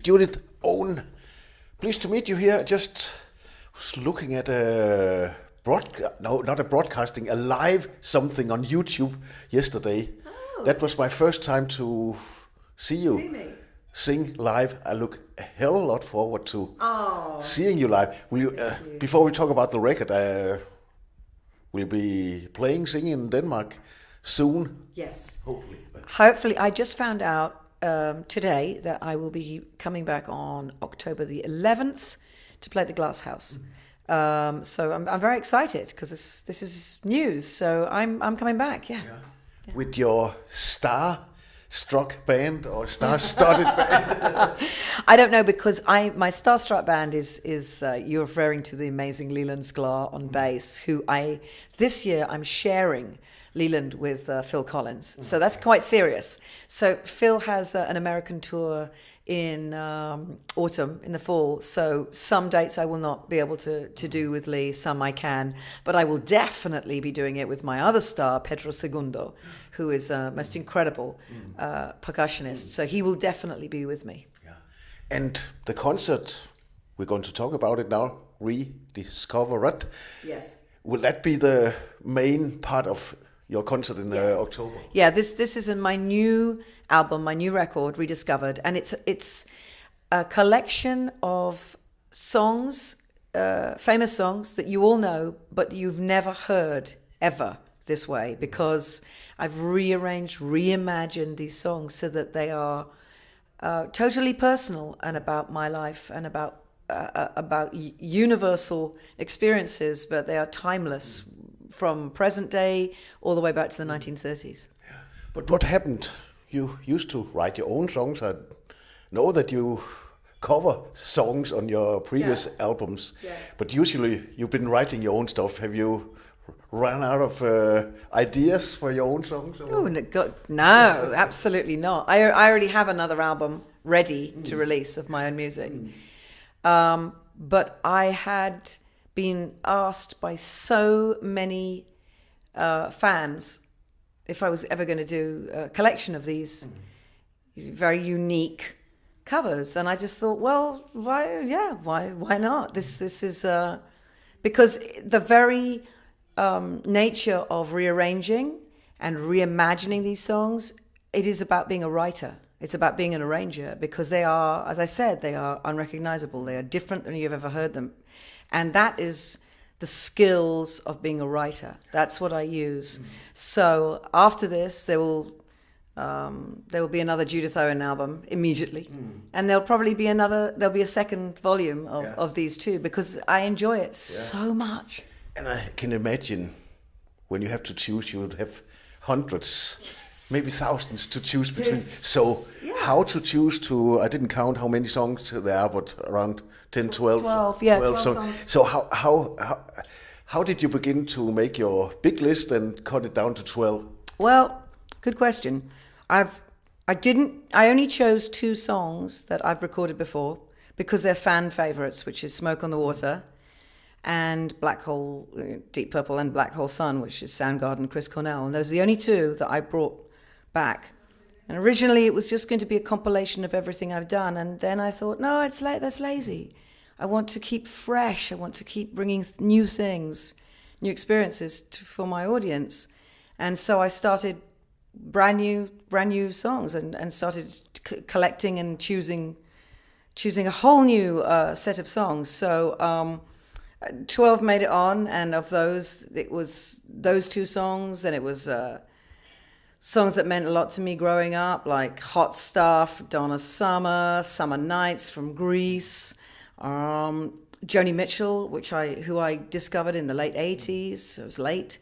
Judith Owen, pleased to meet you here. Just was looking at a not a broadcasting, a live something on YouTube yesterday. Oh. That was my first time to see you sing live. I look a hell of a lot forward to seeing you live. Will you, before we talk about the record, will you be singing in Denmark soon? Yes. Hopefully. Hopefully. I just found out today that I will be coming back on October the 11th to play at the Glass House. So I'm very excited because this is news. So I'm coming back. Yeah. With your star-struck band or star-studded band? I don't know, because my star-struck band is you're referring to the amazing Leland Sklar on bass, who this year I'm sharing Leland with Phil Collins. So that's quite serious. So Phil has an American tour in autumn, in the fall. So some dates I will not be able to do with Lee, some I can. But I will definitely be doing it with my other star, Pedro Segundo, who is a most incredible percussionist. So he will definitely be with me. Yeah. And the concert, we're going to talk about it now, RedisCOVERED. Yes. Will that be the main part of your concert in October? Yeah, this is in my new album, my new record, RedisCOVERED, and it's a collection of songs, famous songs that you all know, but you've never heard ever this way, because I've rearranged, reimagined these songs so that they are totally personal and about my life and about universal experiences, but they are timeless from present day all the way back to the 1930s. Yeah. But what happened? You used to write your own songs. I know that you cover songs on your previous albums, but usually you've been writing your own stuff. Have you run out of ideas for your own songs? Oh, no, absolutely not. I already have another album ready to release of my own music. But I had been asked by so many fans if I was ever going to do a collection of these very unique covers, and I just thought, well, why not? This is because the very nature of rearranging and reimagining these songs, it is about being a writer. It's about being an arranger, because they are, as I said, they are unrecognizable. They are different than you've ever heard them. And that is the skills of being a writer. That's what I use. So after this, there will be another Judith Owen album immediately. And there'll be a second volume of these two, because I enjoy it so much. And I can imagine when you have to choose, you would have hundreds, maybe thousands to choose between. So how to choose I didn't count how many songs there are, but around 10, 12. 12 songs. So how did you begin to make your big list and cut it down to 12? Well, good question. I only chose 2 songs that I've recorded before because they're fan favorites, which is Smoke on the Water and Blackhole, Deep Purple, and Blackhole Sun, which is Soundgarden, Chris Cornell. And those are the only 2 that I brought back. And originally it was just going to be a compilation of everything I've done. And then I thought, no, that's lazy. I want to keep fresh. I want to keep bringing new things, new experiences for my audience. And so I started brand new songs and started collecting and choosing a whole new set of songs. So 12 made it on, and of those, it was those 2 songs. Then it was songs that meant a lot to me growing up, like Hot Stuff, Donna Summers, Summer Nights from Greece, Joni Mitchell, who I discovered in the late 80s. It was late,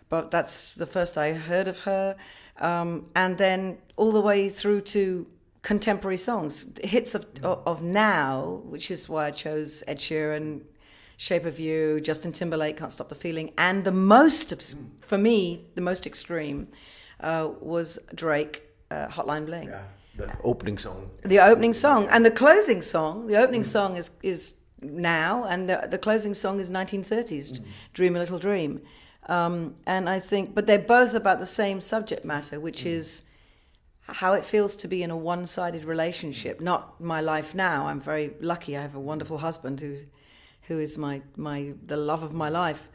but that's the first I heard of her. And then all the way through to contemporary songs, hits of now, which is why I chose Ed Sheeran, Shape of You, Justin Timberlake, Can't Stop the Feeling, and for me, the most extreme was Drake, Hotline Bling. Yeah, the opening song. The opening song and the closing song. The opening song is now, and the closing song is 1930s, Dream a Little Dream. And I think, but they're both about the same subject matter, which is how it feels to be in a one-sided relationship. Not my life now. I'm very lucky. I have a wonderful husband who is the love of my life.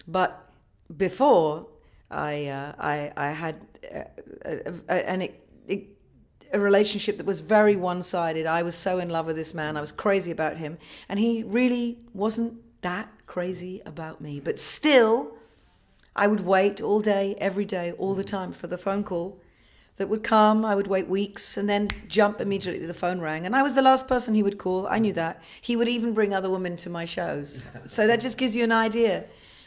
But before, I had a relationship that was very one-sided. I was so in love with this man. I was crazy about him, and he really wasn't that crazy about me. But still, I would wait all day, every day, all the time for the phone call that would come. I would wait weeks and then jump immediately. The phone rang, and I was the last person he would call. I knew that. He would even bring other women to my shows. So that just gives you an idea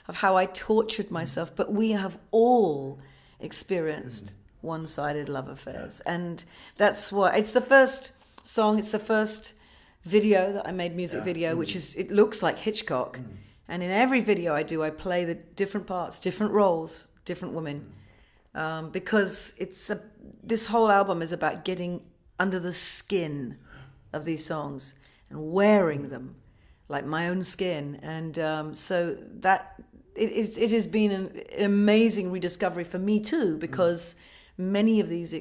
of how I tortured myself. But we have all experienced one-sided love affairs, and that's why it's the first song. It's the first video that I made, music video, which is, it looks like Hitchcock. And in every video I do, I play the different parts, different roles, different women. Because this whole album is about getting under the skin of these songs and wearing them like my own skin. And so that it has been an amazing rediscovery for me too, because many of these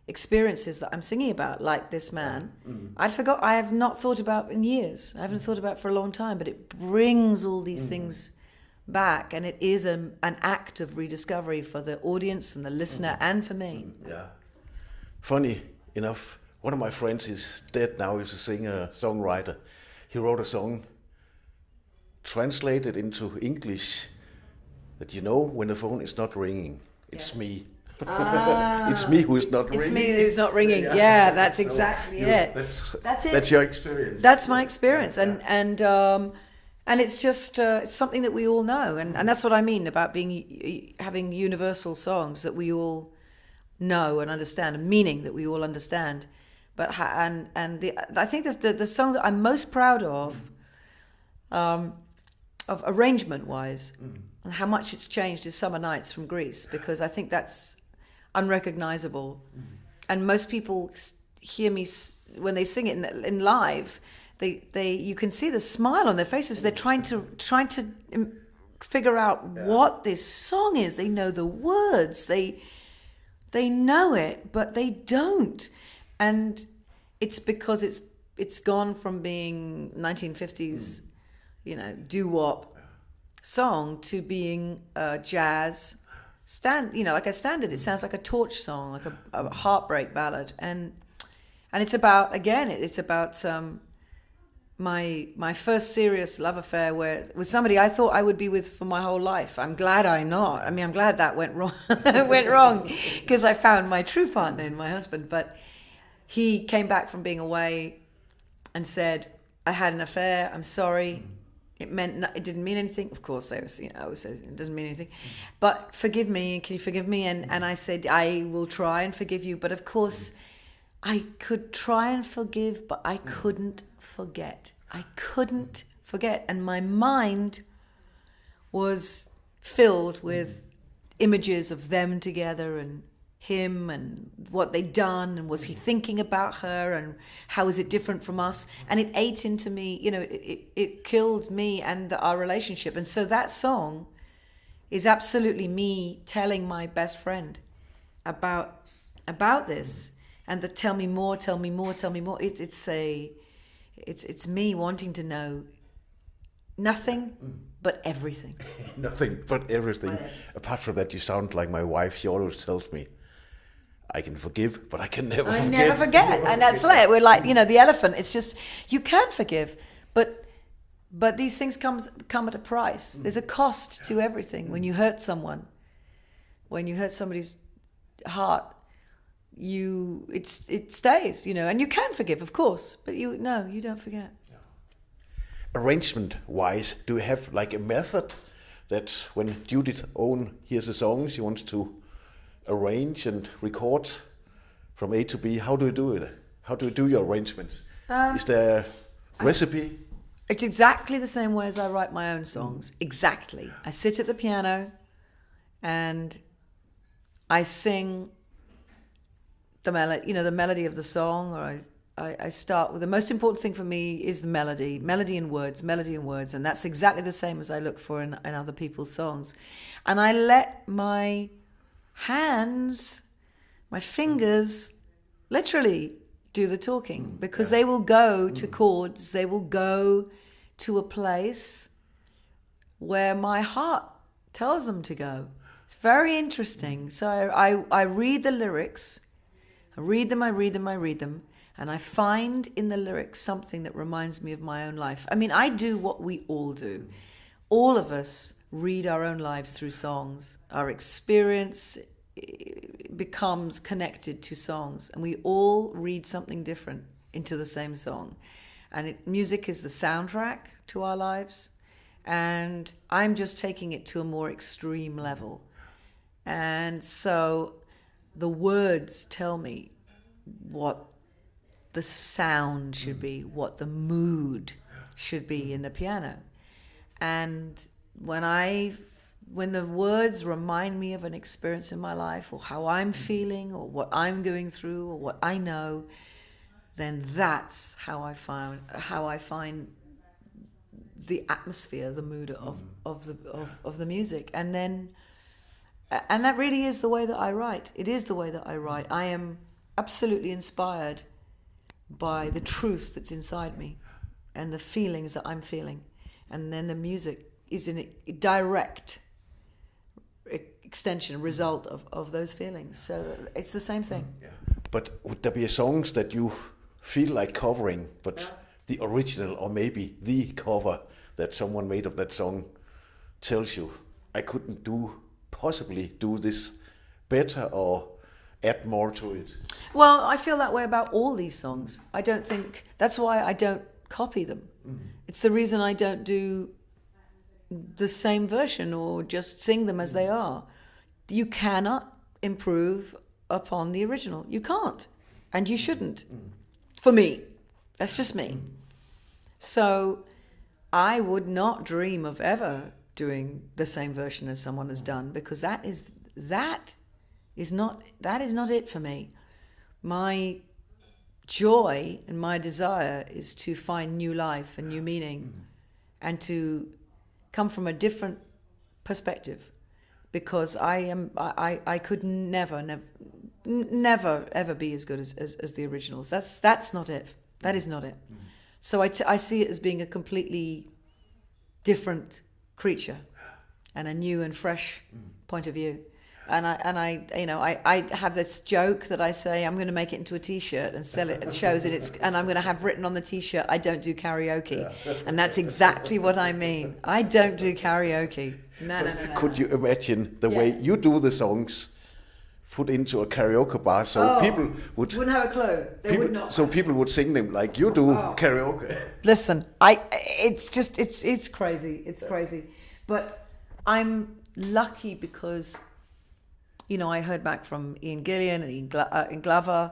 experiences that I'm singing about, like this man, I have not thought about in years. I haven't thought about for a long time, but it brings all these things back, and it is an act of rediscovery for the audience and the listener and for me. Yeah. Funny enough, one of my friends is dead now. He's a singer, songwriter. He wrote a song translated into English that, when the phone is not ringing, it's me. It's me who is not ringing. It's me who's not ringing. Yeah, that's exactly it. That's it. That's your experience. That's my experience, and it's just it's something that we all know, and that's what I mean about having universal songs that we all know and understand, a meaning that we all understand. But I think the song that I'm most proud of arrangement wise, and how much it's changed, is Summer Nights from Greece, because I think that's unrecognizable, and most people hear me when they sing it in live. You can see the smile on their faces. They're trying to figure out what this song is. They know the words. They know it, but they don't. And it's because it's gone from being 1950s, doo-wop song to being jazz like a standard. It sounds like a torch song, like a heartbreak ballad, and it's about, again, it's about my first serious love affair with somebody I thought I would be with for my whole life. I'm glad I'm not. I mean, I'm glad that went wrong, because I found my true partner in my husband. But he came back from being away and said, "I had an affair. I'm sorry. It didn't mean anything." Of course, I always say it doesn't mean anything. But forgive me. Can you forgive me? And I said, I will try and forgive you. But of course, I could try and forgive, but I couldn't forget. I couldn't forget. And my mind was filled with images of them together and him and what they'd done, and was he thinking about her, and how is it different from us? And it ate into me, it killed me and our relationship. And so that song is absolutely me telling my best friend about this, and the tell me more. It's me wanting to know nothing but everything. Nothing but everything. Apart from that, you sound like my wife. She always tells me, I can forgive, but I can never forget. I never forget. And that's it. We're like, the elephant. It's just, you can forgive, but these things come at a price. There's a cost to everything. When you hurt someone, when you hurt somebody's heart, it stays, and you can forgive, of course, but you don't forget. Arrangement-wise, do you have like a method that when Judith Owen hears a song, she wants to arrange and record from A to B? How do you do it? How do you do your arrangements? Is there a recipe? It's exactly the same way as I write my own songs. Exactly. I sit at the piano and I sing the melody of the song, or I start with, the most important thing for me is the melody and words, and that's exactly the same as I look for in other people's songs. And I let my hands, my fingers, literally do the talking, because they will go to chords, they will go to a place where my heart tells them to go. It's very interesting. So I read the lyrics, I read them, and I find in the lyrics something that reminds me of my own life. I mean, I do what we all do. All of us read our own lives through songs. Our experience becomes connected to songs, and we all read something different into the same song. And music is the soundtrack to our lives, and I'm just taking it to a more extreme level. And so the words tell me what the sound should be, what the mood should be in the piano. And when the words remind me of an experience in my life, or how I'm feeling, or what I'm going through, or what I know, then that's how I find the atmosphere, the mood of the music. And that really is the way that I write. It is the way that I write. I am absolutely inspired by the truth that's inside me and the feelings that I'm feeling. And then the music is in a direct extension, result of those feelings. So it's the same thing. Yeah. But would there be songs that you feel like covering, but the original, or maybe the cover that someone made of that song tells you, I couldn't possibly do this better or add more to it? Well, I feel that way about all these songs. I don't think, that's why I don't copy them. Mm-hmm. It's the reason I don't do the same version or just sing them as they are. You cannot improve upon the original. You can't, and you shouldn't. For me, that's just me. So I would not dream of ever doing the same version as someone has done, because that is not it for me. My joy and my desire is to find new life and new meaning, and to come from a different perspective, because I could never ever be as good as the originals. That's not it. That is not it. So I see it as being a completely different creature and a new and fresh point of view. And I have this joke that I say I'm going to make it into a T-shirt and sell it at shows, and I'm going to have written on the T-shirt, I don't do karaoke. And that's exactly what I mean. I don't do karaoke. No. Could you imagine the way you do the songs put into a karaoke bar, so people wouldn't have a clue. They would not. So people would sing them like you do karaoke. Listen, it's crazy. It's crazy. But I'm lucky because, I heard back from Ian Gillan and Ian Glover,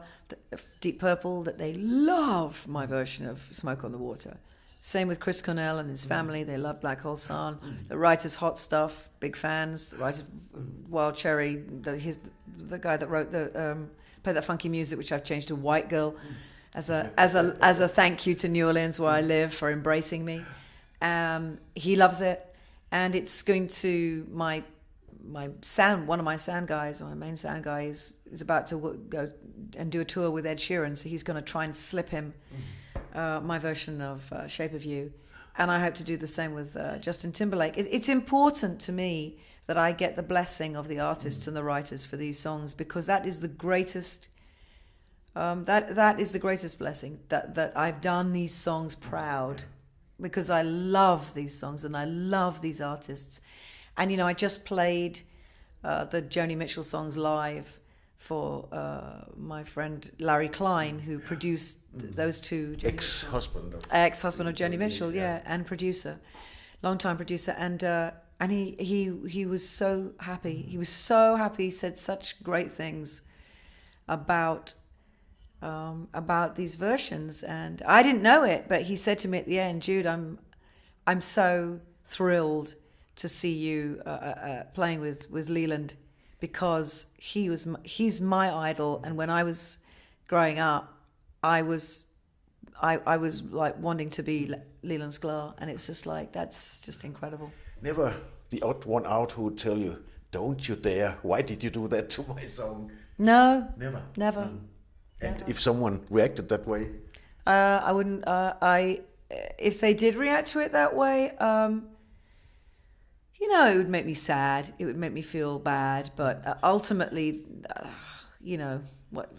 Deep Purple, that they love my version of Smoke on the Water. Same with Chris Cornell and his family. They love Blackhole Sun. The writers, Hot Stuff, big fans. The writers, Wild Cherry, the guy that wrote played that funky music, which I've changed to White Girl, as a thank you to New Orleans, where I live, for embracing me. He loves it, and it's going to my sound. One of my sound guys, my main sound guy, is about to go and do a tour with Ed Sheeran, so he's going to try and slip him my version of Shape of You, and I hope to do the same with Justin Timberlake. It's important to me that I get the blessing of the artists and the writers for these songs, because that is the greatest. That is the greatest blessing, that I've done these songs proud, because I love these songs and I love these artists. And I just played the Joni Mitchell songs live for my friend Larry Klein, who produced those two. Ex-husband of Joni Mitchell, and producer, long-time producer, and he was so happy. He was so happy. He said such great things about these versions, and I didn't know it, but he said to me at the end, Jude, I'm so thrilled to see you playing with Leland, because he's my idol, and when I was growing up, I was like wanting to be Leland Sklar, and it's just like, that's just incredible. Never the odd one out who would tell you, don't you dare, why did you do that to my song? No, never. And if someone reacted that way? I wouldn't. If they did react to it that way, it would make me sad. It would make me feel bad. But ultimately, what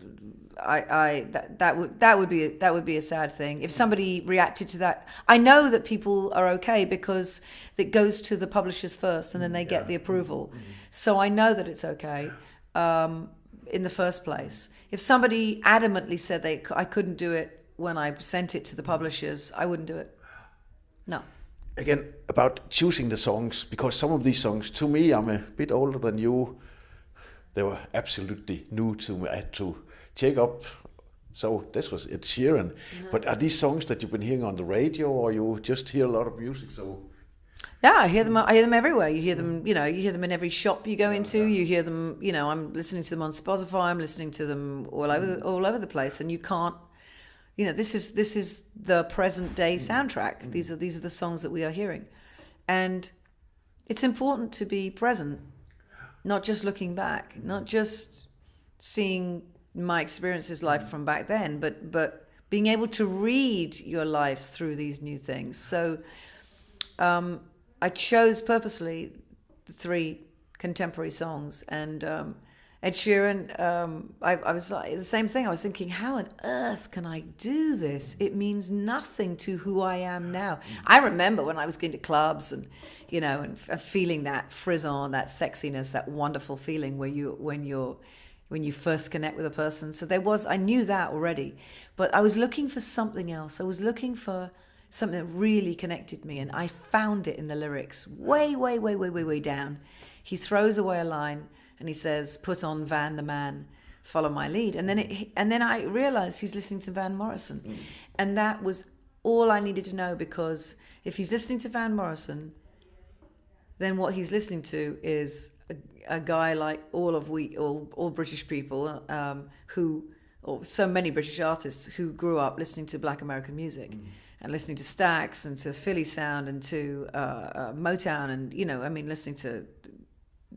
that would be a sad thing if somebody reacted to that. I know that people are okay because it goes to the publishers first, and then they get the approval. So I know that it's okay in the first place. If somebody adamantly said I couldn't do it when I sent it to the publishers, I wouldn't do it. No. Again, about choosing the songs, because some of these songs, to me, I'm a bit older than you, they were absolutely new to me. I had to check up. So this was Ed Sheeran. But are these songs that you've been hearing on the radio, or you just hear a lot of music? So yeah, I hear them. I hear them everywhere. You hear them. You hear them in every shop you go into. You hear them. I'm listening to them on Spotify. I'm listening to them all over the place, and you can't. This is the present day soundtrack. These are the songs that we are hearing, and it's important to be present, not just looking back, not just seeing my experiences life from back then, but being able to read your life through these new things. So I chose purposely the 3 contemporary songs, and Ed Sheeran, I was like the same thing. I was thinking, how on earth can I do this? It means nothing to who I am now. I remember when I was going to clubs and feeling that frisson, that sexiness, that wonderful feeling when you first connect with a person. So I knew that already, but I was looking for something else. I was looking for something that really connected me, and I found it in the lyrics, way down. He throws away a line. And he says, "Put on Van the Man, follow my lead." And then I realized he's listening to Van Morrison, and that was all I needed to know. Because if he's listening to Van Morrison, then what he's listening to is a guy like all British people or so many British artists who grew up listening to Black American music and listening to Stax and to Philly sound and to Motown and listening to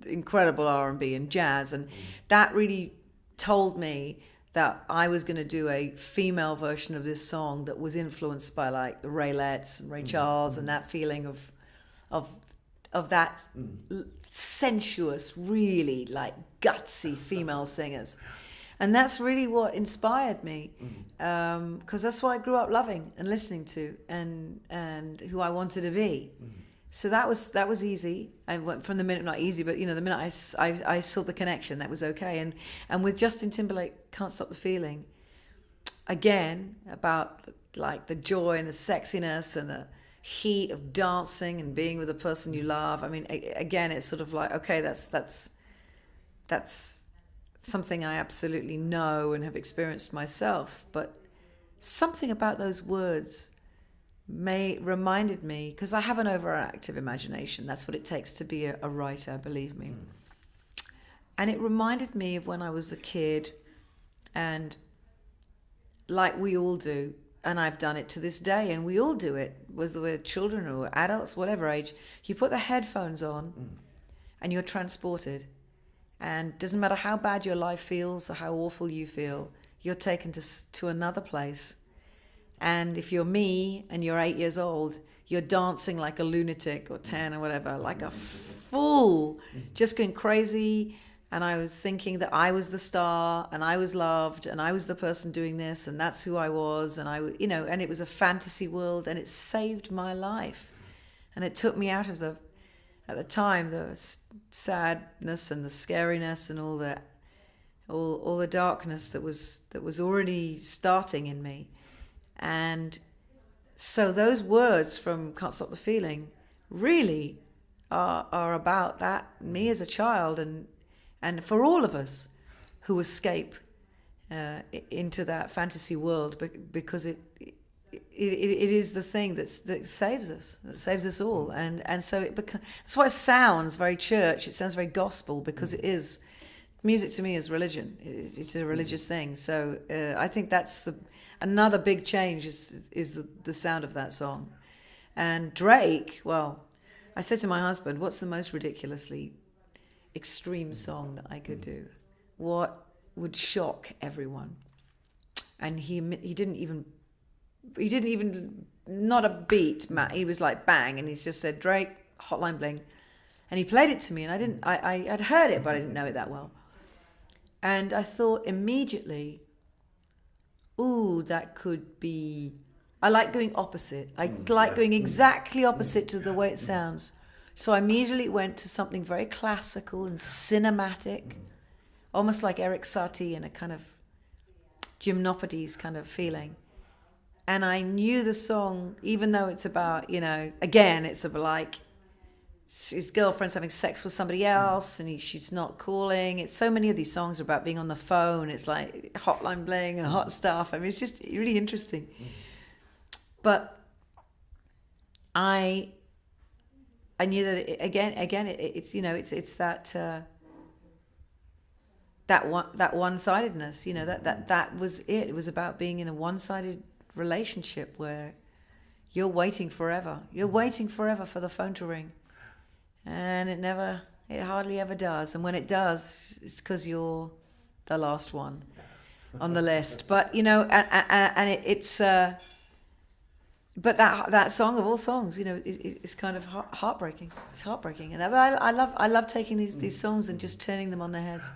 incredible R&B and jazz, and that really told me that I was going to do a female version of this song that was influenced by like the Raylettes and Ray Charles and that feeling of that sensuous, really like gutsy female singers. And that's really what inspired me, because that's what I grew up loving and listening to, and who I wanted to be. So that was easy. I went from the minute, not easy, but the minute I saw the connection, that was okay. And with Justin Timberlake, Can't Stop the Feeling, again about like the joy and the sexiness and the heat of dancing and being with a person you love. I mean, again, it's sort of like, okay, that's something I absolutely know and have experienced myself. But something about those words reminded me, because I have an overactive imagination. That's what it takes to be a writer, believe me. And it reminded me of when I was a kid, and like we all do, and I've done it to this day, and we all do it, whether we're children or adults, whatever age, you put the headphones on and you're transported. And it doesn't matter how bad your life feels or how awful you feel, you're taken to another place. And if you're me and you're 8 years old, you're dancing like a lunatic, or 10 or whatever, like a fool, just going crazy. And I was thinking that I was the star and I was loved and I was the person doing this and that's who I was. And and it was a fantasy world, and it saved my life. And it took me out of at the time, the sadness and the scariness and all the darkness that was already starting in me. And so those words from Can't Stop the Feeling really are about that, me as a child, and for all of us who escape into that fantasy world, because it is the thing that saves us all, and so that's why it sounds very church. It sounds very gospel, because it is. Music to me is religion. It's a religious thing. So I think that's another big change is the sound of that song. And Drake, well, I said to my husband, what's the most ridiculously extreme song that I could do? What would shock everyone? and he didn't even not a beat, Matt. He was like bang, and he's just said Drake, Hotline Bling, and he played it to me, and I'd heard it, but I didn't know it that well, and I thought immediately, ooh, that could be. I like going opposite. I like going exactly opposite to the way it sounds. So I immediately went to something very classical and cinematic, almost like Eric Satie in a kind of gymnopedies kind of feeling. And I knew the song, even though it's about, again, it's about like his girlfriend's having sex with somebody else and she's not calling. It's so many of these songs are about being on the phone. It's like Hotline Bling and hot stuff. I mean, it's just really interesting. But I knew that it's that one-sidedness. That was it. It was about being in a one-sided relationship where you're waiting forever. You're waiting forever for the phone to ring, and it hardly ever does. And when it does, it's because you're the last one on the list. But it's. But that song of all songs, is kind of heartbreaking. It's heartbreaking, and I love taking these songs and just turning them on their heads.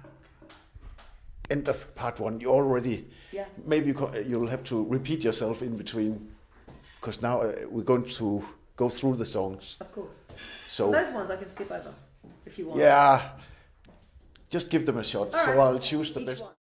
End of part one. You already. Yeah. Maybe you'll have to repeat yourself in between, because now we're going to go through the songs. Of course. So those ones I can skip over if you want. Yeah. Just give them a shot. All so right. I'll choose the Each best. one.